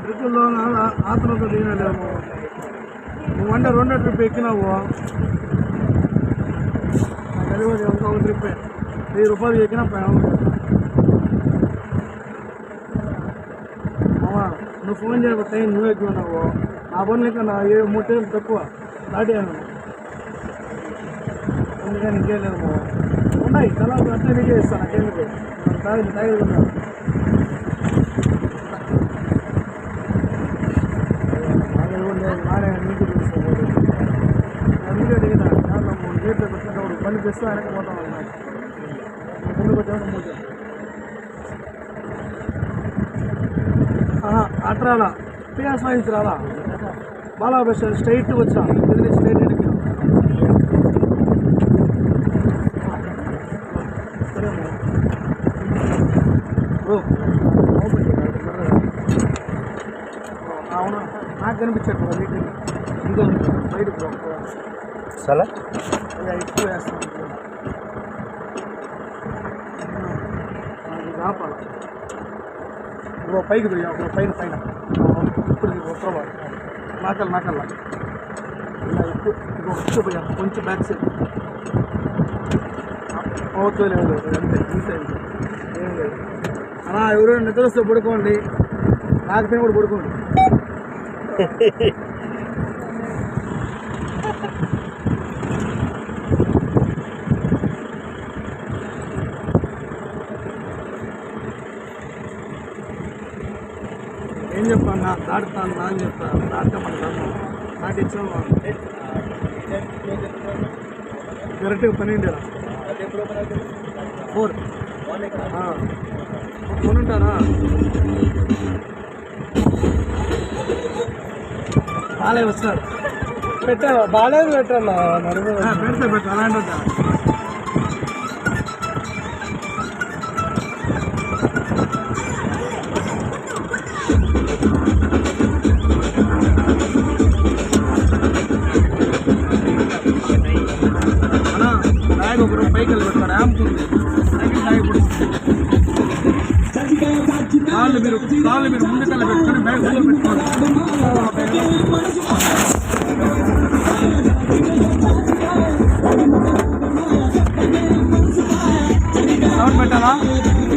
ట్రిప్పుల్లో ఆతలతో తినలేము. నువ్వు అంటే 2 ట్రిప్ ఎక్కినావు, తెలియదు ఇంకొక ట్రిప్పే 1000 రూపాయలు ఎక్కినా నువ్వు ఫోన్ చేయకపోతే టైం నువ్వు ఎక్కున్నావు. నా పనులు కన్నా 3 టైర్లు తక్కువ దాటాను, అందుకని ఇంకేం లేదు. ఉన్నాయి తర్వాత అట్లే నీకే ఇస్తాను, నాకెందుకు తాగేది ఉన్నాను. నానే నీకు చూసుకోవాలి, అందుకే అడిగినా. దాంట్లో 3 గేట్లు పెట్టినప్పుడు పని తెస్తే ఆయనకు పోతాం అన్నమాట. ముందుకు వచ్చాము మూడు అట్రాలా పిఎస్ వాయించి రాలా బాలా బస్ స్ట్రైట్ వచ్చా, తిరిగి స్ట్రైట్ ఎక్కినా. సరే అవునా, నాకు కనిపించాడు కదా మీకు ఇంకా బయటకు చాలా ఎక్కువ వేస్తాను. ఆపాల పైకి పోయా, పైన ఇప్పుడు ఉత్తర నాకల్లా ఇలా ఎక్కువ పోయా, కొంచెం బ్యాక్ సైడ్ ఓకే లేదు అంతే. ఈ సైడ్ ఏం లేదు అన్నా. ఎవరైనా నిద్ర వస్తే పడుకోండి, నాకు కూడా పడుకోండి. ఏం చెప్పాను, నా దాటుతాను నా అని చెప్తాను. దాటమంటాను దాటి ఇచ్చాను కరెక్ట్గా 12 4 కొనుంటారా. బాలే వస్తాడు బాలేదు పెట్టాను పెడతా అలాంటి బ్యాగ్ ఒకరు పైకి వెళ్ళి పెడతారు. ర్యాంప్ ఉంది, కాళ్ళు మీరు ముందుకెళ్ళి పెట్టుకొని బ్యాగ్ పెట్టుకోండి.